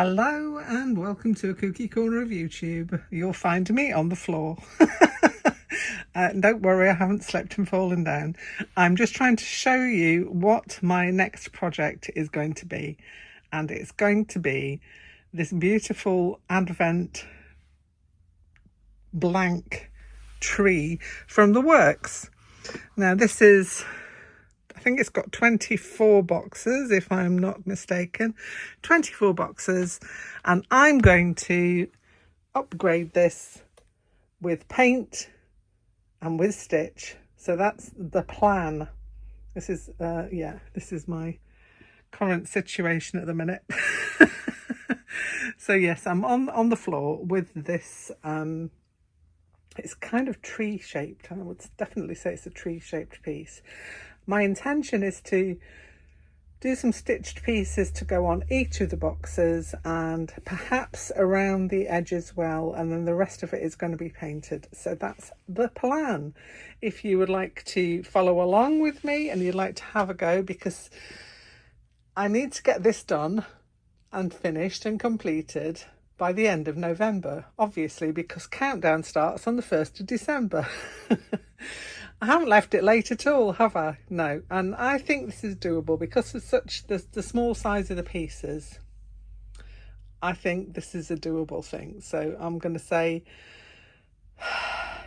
Hello and welcome to a kooky corner of YouTube. You'll find me on the floor. Don't worry, I haven't slipped and fallen down. I'm just trying to show you what my next project is going to be. And it's going to be this beautiful Advent blank tree from the works. Now this is, I think it's got 24 boxes, if I'm not mistaken. 24 boxes. And I'm going to upgrade this with paint and with stitch. So that's the plan. This is, this is my current situation at the minute. So yes, I'm on the floor with this. It's kind of tree shaped. I would definitely say it's a tree shaped piece. My intention is to do some stitched pieces to go on each of the boxes and perhaps around the edge as well, and then the rest of it is going to be painted. So that's the plan. If you would like to follow along with me and you'd like to have a go, because I need to get this done and finished and completed by the end of November, obviously, because countdown starts on the 1st of December. I haven't left it late at all, have I? No. And I think this is doable because of the small size of the pieces. I think this is a doable thing. So I'm going to say,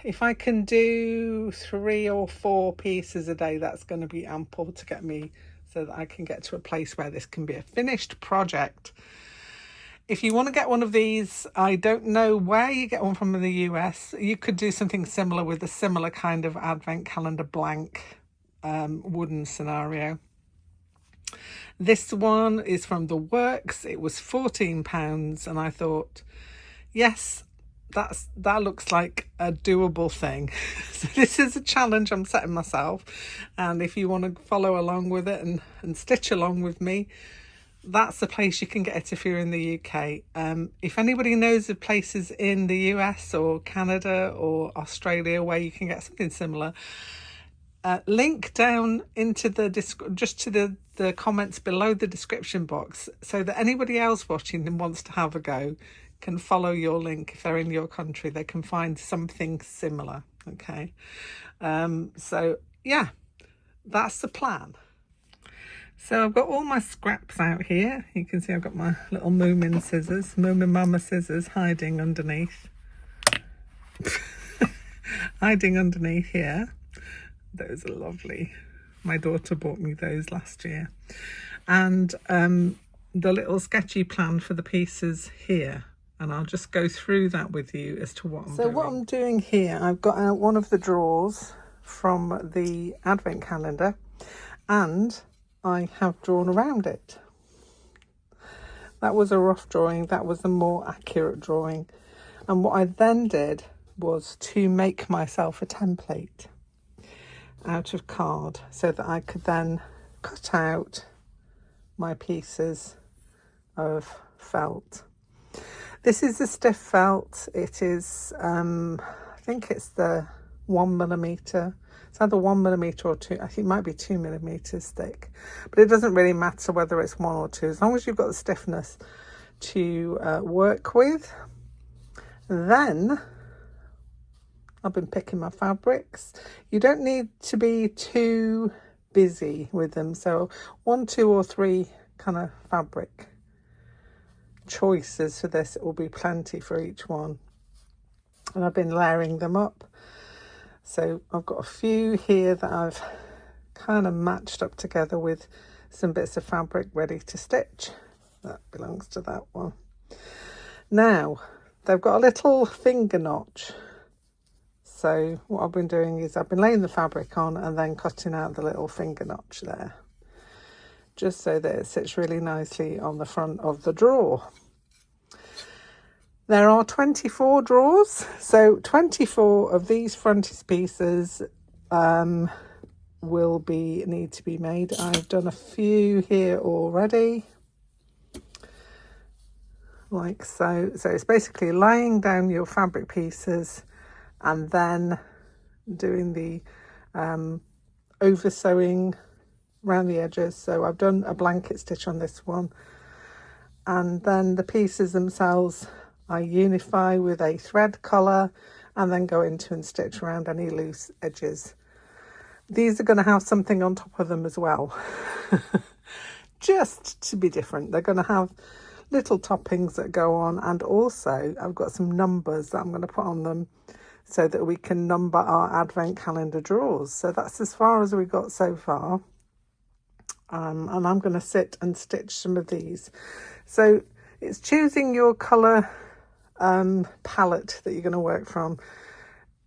if I can do 3 or 4 pieces a day, that's going to be ample to get me so that I can get to a place where this can be a finished project. If you want to get one of these, I don't know where you get one from in the US. You could do something similar with a similar kind of advent calendar blank wooden scenario. This one is from The Works. It was £14 and I thought, yes, that looks like a doable thing. So this is a challenge I'm setting myself. And if you want to follow along with it and stitch along with me, that's the place you can get it if you're in the UK. If anybody knows of places in the US or Canada or Australia where you can get something similar, link down into the comments below the description box so that anybody else watching and wants to have a go can follow your link. If they're in your country, they can find something similar. Okay, so yeah, that's the plan. So I've got all my scraps out here. You can see I've got my little Moomin scissors, Moomin Mama scissors hiding underneath. Hiding underneath here. Those are lovely. My daughter bought me those last year. And the little sketchy plan for the pieces here. And I'll just go through that with you as to what I'm doing. So what I'm doing here, I've got out one of the drawers from the advent calendar and I have drawn around it. That was a rough drawing, that was a more accurate drawing. And what I then did was to make myself a template out of card so that I could then cut out my pieces of felt. This is the stiff felt. It is, I think it's the 1mm. It's either 1mm or 2. I think it might be 2mm thick, but it doesn't really matter whether it's 1 or 2 as long as you've got the stiffness to work with. Then I've been picking my fabrics. You don't need to be too busy with them, so 1, 2 or 3 kind of fabric choices for this. It will be plenty for each one, and I've been layering them up. So I've got a few here that I've kind of matched up together with some bits of fabric ready to stitch. That belongs to that one. Now, they've got a little finger notch. So what I've been doing is I've been laying the fabric on and then cutting out the little finger notch there, just so that it sits really nicely on the front of the drawer. There are 24 drawers, so 24 of these frontispieces will need to be made. I've done a few here already, like so. So it's basically laying down your fabric pieces and then doing the over sewing around the edges. So I've done a blanket stitch on this one. and then the pieces themselves I unify with a thread colour and then go into and stitch around any loose edges. These are going to have something on top of them as well, just to be different. They're going to have little toppings that go on, and also I've got some numbers that I'm going to put on them so that we can number our advent calendar drawers. So that's as far as we got so far. And I'm going to sit and stitch some of these. So it's choosing your colour palette that you're going to work from.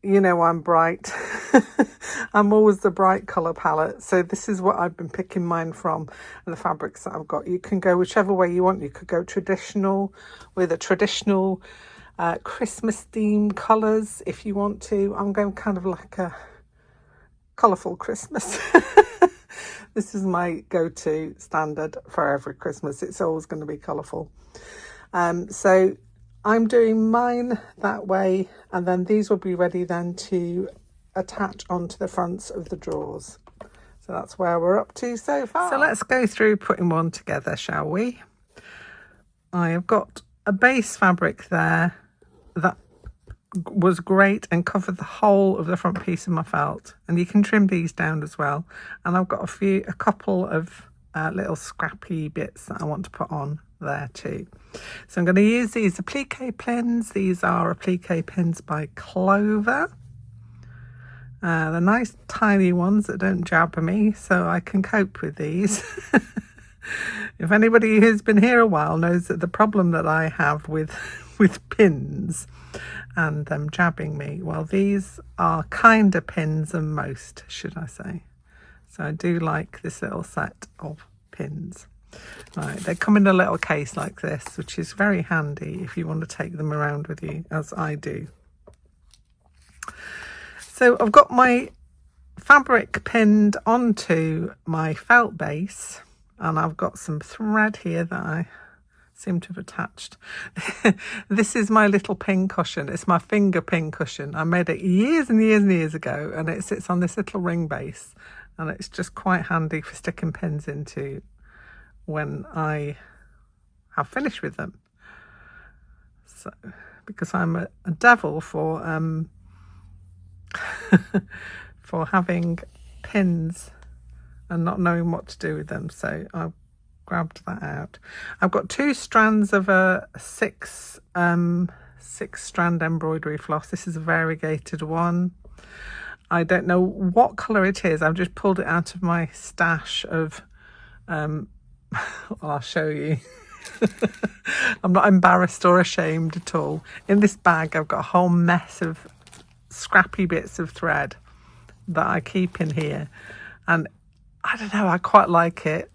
You know, I'm bright. I'm always the bright colour palette. So this is what I've been picking mine from, and the fabrics that I've got. You can go whichever way you want. You could go traditional with a traditional Christmas theme colours if you want to. I'm going kind of like a colourful Christmas. This is my go-to standard for every Christmas. It's always going to be colourful. So I'm doing mine that way, and then these will be ready then to attach onto the fronts of the drawers. So that's where we're up to so far. So let's go through putting one together, shall we? I have got a base fabric there that was great and covered the whole of the front piece of my felt, and you can trim these down as well. And I've got a couple of little scrappy bits that I want to put on there too. So I'm going to use these applique pins. These are applique pins by Clover. They're nice tiny ones that don't jab me, so I can cope with these. If anybody who's been here a while knows that the problem that I have with pins and them jabbing me, well, these are kinder pins than most, should I say. So I do like this little set of pins. Right, they come in a little case like this, which is very handy if you want to take them around with you, as I do. So I've got my fabric pinned onto my felt base, and I've got some thread here that I seem to have attached. This is my little pin cushion. It's my finger pin cushion. I made it years and years and years ago, and it sits on this little ring base, and it's just quite handy for sticking pins into when I have finished with them. So because I'm a devil for for having pins and not knowing what to do with them, so I've grabbed that out. I've got 2 strands of a 6 strand embroidery floss. This is a variegated one. I don't know what colour it is. I've just pulled it out of my stash of well, I'll show you. I'm not embarrassed or ashamed at all. In this bag I've got a whole mess of scrappy bits of thread that I keep in here, and I don't know, I quite like it.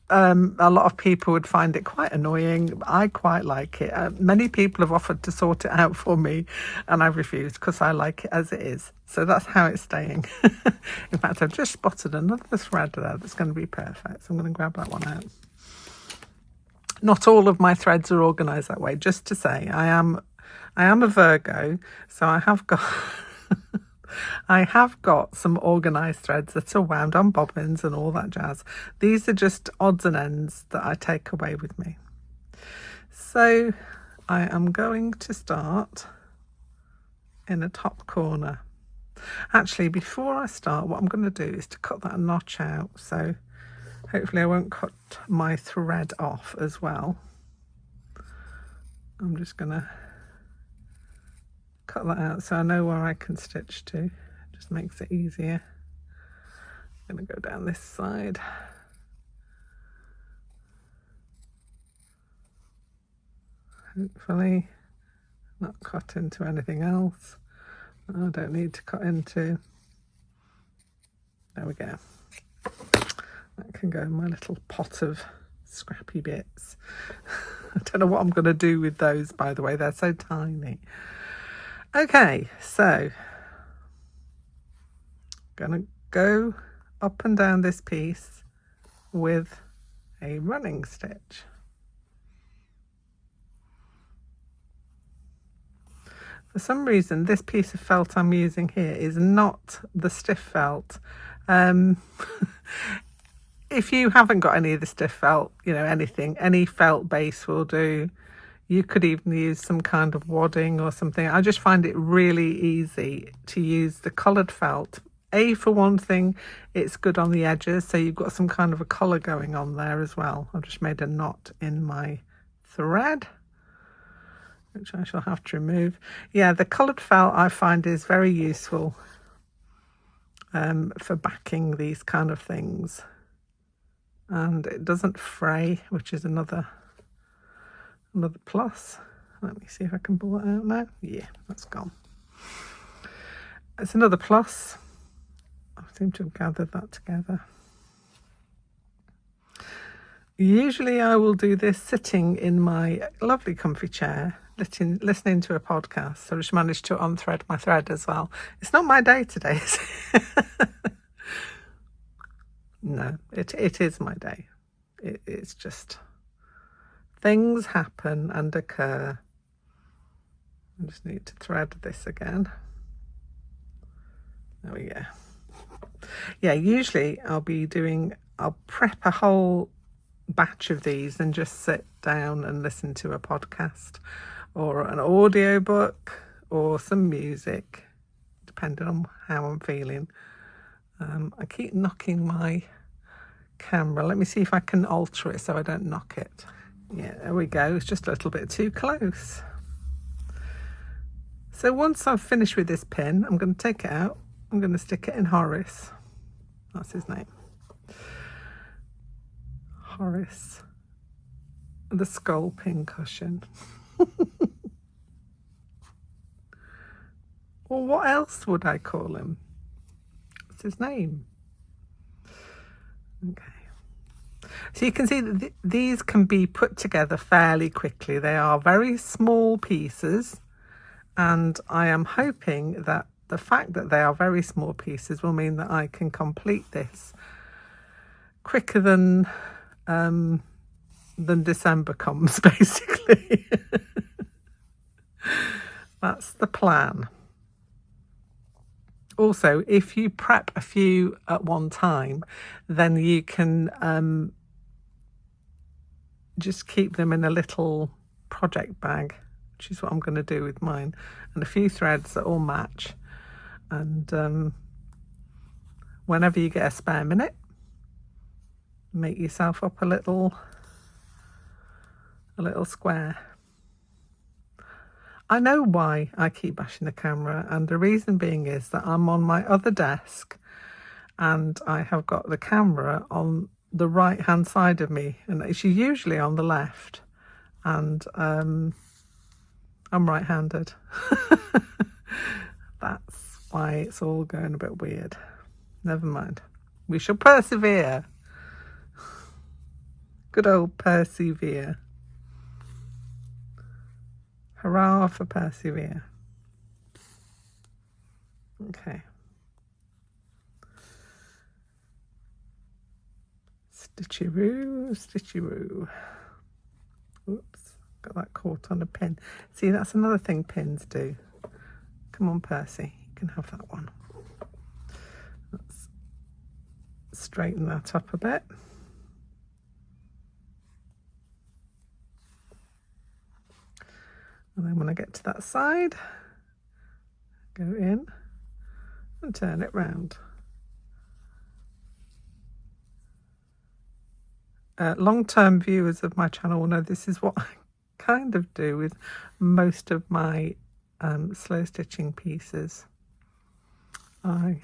A lot of people would find it quite annoying, but I quite like it. Many people have offered to sort it out for me, and I've refused because I like it as it is. So that's how it's staying. In fact, I've just spotted another thread there that's going to be perfect, so I'm going to grab that one out. Not all of my threads are organised that way. Just to say, I am a Virgo, so I have got I have got some organised threads that are wound on bobbins and all that jazz. These are just odds and ends that I take away with me. So I am going to start in the top corner. Actually, before I start, what I'm going to do is to cut that notch out. So hopefully I won't cut my thread off as well. I'm just going to cut that out so I know where I can stitch to. It just makes it easier. I'm going to go down this side. Hopefully not cut into anything else I don't need to cut into. There we go. That can go in my little pot of scrappy bits. I don't know what I'm going to do with those, by the way. They're so tiny. Okay, so I'm going to go up and down this piece with a running stitch. For some reason, this piece of felt I'm using here is not the stiff felt. if you haven't got any of the stiff felt, you know, anything, any felt base will do. You could even use some kind of wadding or something. I just find it really easy to use the coloured felt. For one thing, it's good on the edges, so you've got some kind of a colour going on there as well. I've just made a knot in my thread, which I shall have to remove. Yeah, the coloured felt I find is very useful for backing these kind of things. And it doesn't fray, which is another plus. Let me see if I can pull that out now. Yeah, that's gone. It's another plus. I seem to have gathered that together. Usually I will do this sitting in my lovely comfy chair, listening to a podcast. So I just managed to unthread my thread as well. It's not my day today, is it? No, it is my day. It's just... things happen and occur. I just need to thread this again. There we go. Yeah, usually I'll prep a whole batch of these and just sit down and listen to a podcast or an audio book or some music, depending on how I'm feeling. I keep knocking my camera. Let me see if I can alter it so I don't knock it. Yeah, there we go. It's just a little bit too close. So once I've finished with this pin, I'm going to take it out. I'm going to stick it in Horace. That's his name. Horace. The skull pin cushion. Well, what else would I call him? What's his name? Okay. So you can see that these can be put together fairly quickly. They are very small pieces, and I am hoping that the fact that they are very small pieces will mean that I can complete this quicker than December comes, basically. That's the plan. Also, if you prep a few at one time, then you can just keep them in a little project bag, which is what I'm going to do with mine, and a few threads that all match. And whenever you get a spare minute, make yourself up a little square. I know why I keep bashing the camera, and the reason being is that I'm on my other desk and I have got the camera on the right hand side of me, and it's usually on the left, and I'm right-handed. That's why it's all going a bit weird. Never mind. We shall persevere. Good old persevere. Hurrah for persevere. Okay. Stitcheroo, stitcheroo. Oops, got that caught on a pin. See, that's another thing pins do. Come on, Percy, you can have that one. Let's straighten that up a bit. And then when I get to that side, go in and turn it round. Long-term viewers of my channel will know this is what I kind of do with most of my slow stitching pieces. I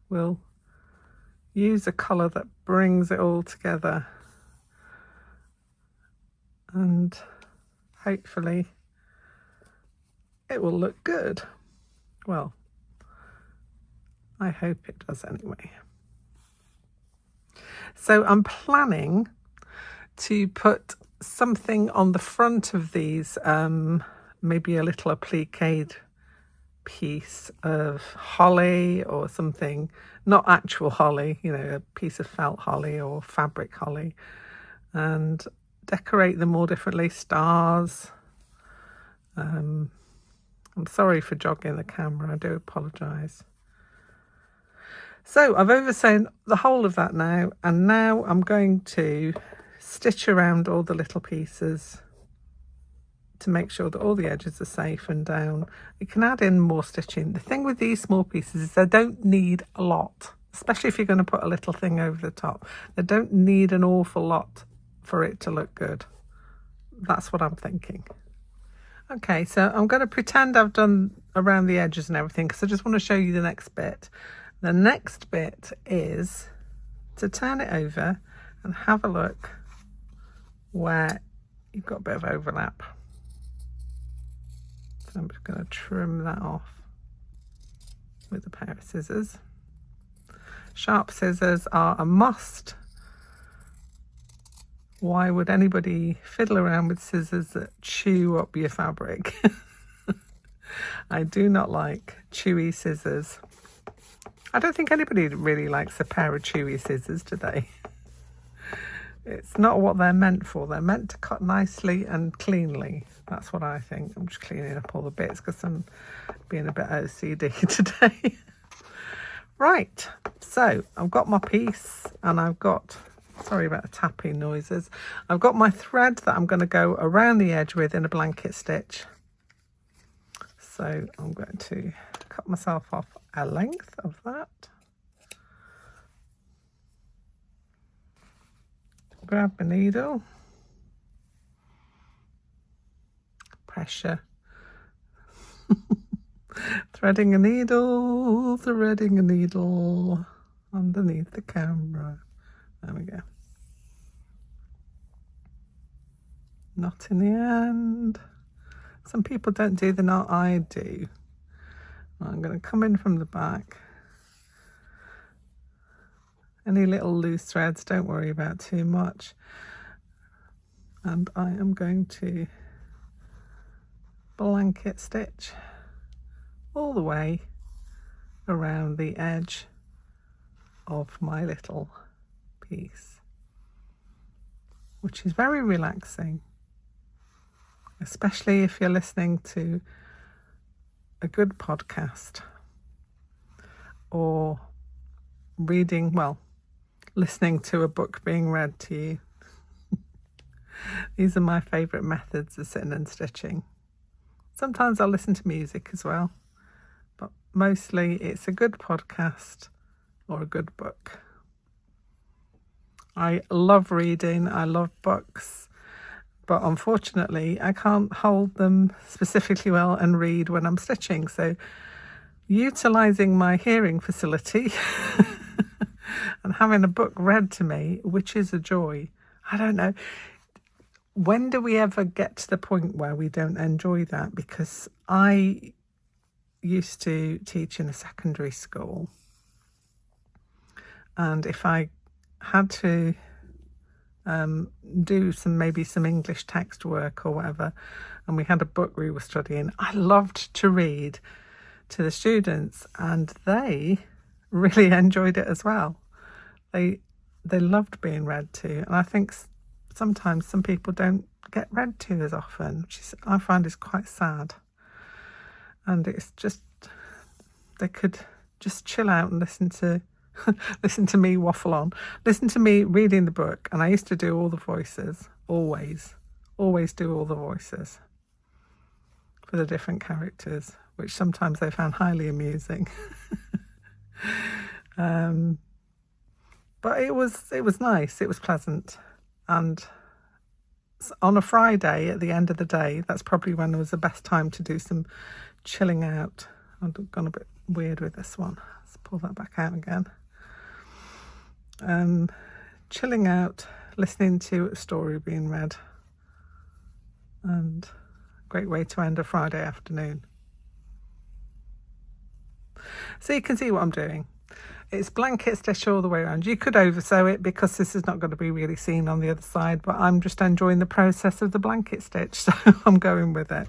will use a colour that brings it all together, and hopefully it will look good. Well, I hope it does anyway. So I'm planning to put something on the front of these, maybe a little appliqued piece of holly or something, not actual holly, you know, a piece of felt holly or fabric holly, and decorate them all differently, stars. I'm sorry for jogging the camera, I do apologise. So I've oversewn the whole of that now, and now I'm going to stitch around all the little pieces to make sure that all the edges are safe and down. You can add in more stitching. The thing with these small pieces is they don't need a lot, especially if you're going to put a little thing over the top. They don't need an awful lot for it to look good. That's what I'm thinking. Okay, so I'm going to pretend I've done around the edges and everything because I just want to show you the next bit. The next bit is to turn it over and have a look where you've got a bit of overlap. So I'm just going to trim that off with a pair of scissors. Sharp scissors are a must. Why would anybody fiddle around with scissors that chew up your fabric? I do not like chewy scissors. I don't think anybody really likes a pair of chewy scissors, do they? It's not what they're meant for. They're meant to cut nicely and cleanly. That's what I think. I'm just cleaning up all the bits because I'm being a bit OCD today. Right, so I've got my piece and I've got, sorry about the tapping noises, I've got my thread that I'm going to go around the edge with in a blanket stitch. So I'm going to cut myself off a length of that. Grab my needle. Pressure. Threading a needle underneath the camera. There we go. Knot in the end. Some people don't do the knot, I do. I'm going to come in from the back. Any little loose threads, don't worry about too much. And I am going to blanket stitch all the way around the edge of my little piece, which is very relaxing, especially if you're listening to a good podcast or reading, well, listening to a book being read to you. These are my favourite methods of sitting and stitching. Sometimes I'll listen to music as well, but mostly it's a good podcast or a good book. I love reading, I love books, but unfortunately I can't hold them specifically well and read when I'm stitching. So utilising my hearing facility and having a book read to me, which is a joy. I don't know. When do we ever get to the point where we don't enjoy that? Because I used to teach in a secondary school, and if I had to do maybe some English text work or whatever, and we had a book we were studying, I loved to read to the students, and they really enjoyed it as well. They loved being read to, and I think sometimes some people don't get read to as often, which I find is quite sad. And it's just, they could just chill out and listen to me waffle on, listen to me reading the book. And I used to do all the voices, always do all the voices for the different characters, which sometimes they found highly amusing. But it was nice, it was pleasant. And on a Friday at the end of the day, that's probably when it was the best time to do some chilling out. I've gone a bit weird with this one. Let's pull that back out again. Chilling out, listening to a story being read. And a great way to end a Friday afternoon. So you can see what I'm doing. It's blanket stitch all the way around. You could oversew it because this is not going to be really seen on the other side, but I'm just enjoying the process of the blanket stitch, so I'm going with it.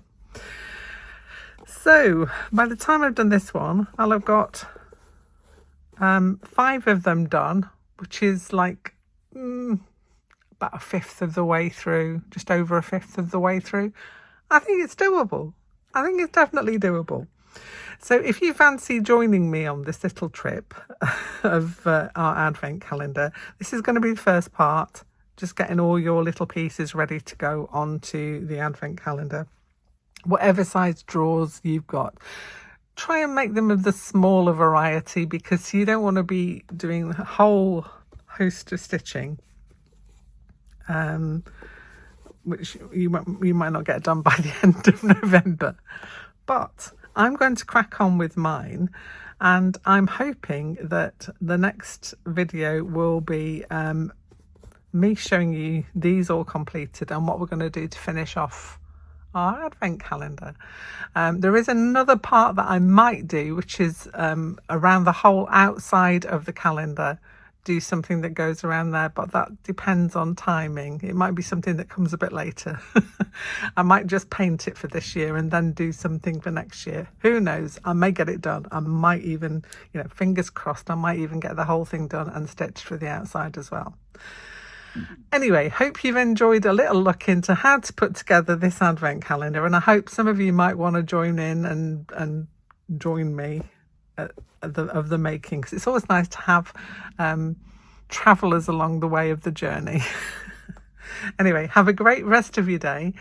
So by the time I've done this one, I'll have got 5 of them done, which is like about a fifth of the way through, just over a fifth of the way through. I think it's doable. I think it's definitely doable. So if you fancy joining me on this little trip of our advent calendar, this is going to be the first part, just getting all your little pieces ready to go onto the advent calendar. Whatever size drawers you've got, try and make them of the smaller variety, because you don't want to be doing a whole host of stitching, which you might not get done by the end of November. But I'm going to crack on with mine, and I'm hoping that the next video will be me showing you these all completed and what we're going to do to finish off our advent calendar. There is another part that I might do, which is around the whole outside of the calendar, do something that goes around there, but that depends on timing. It might be something that comes a bit later. I might just paint it for this year and then do something for next year. Who knows? I may get it done. I might even, fingers crossed, I might even get the whole thing done and stitched for the outside as well. Anyway, hope you've enjoyed a little look into how to put together this advent calendar, and I hope some of you might want to join in and join me of the making, because it's always nice to have travellers along the way of the journey. Anyway, have a great rest of your day.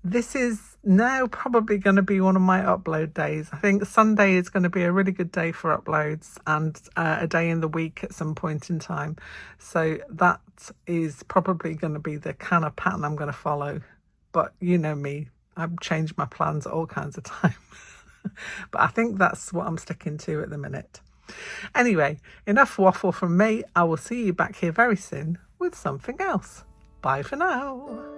This is now probably going to be one of my upload days. I think Sunday is going to be a really good day for uploads, and a day in the week at some point in time. So that is probably going to be the kind of pattern I'm going to follow. But you know me, I've changed my plans all kinds of time. But I think that's what I'm sticking to at the minute. Anyway, enough waffle from me. I will see you back here very soon with something else. Bye for now.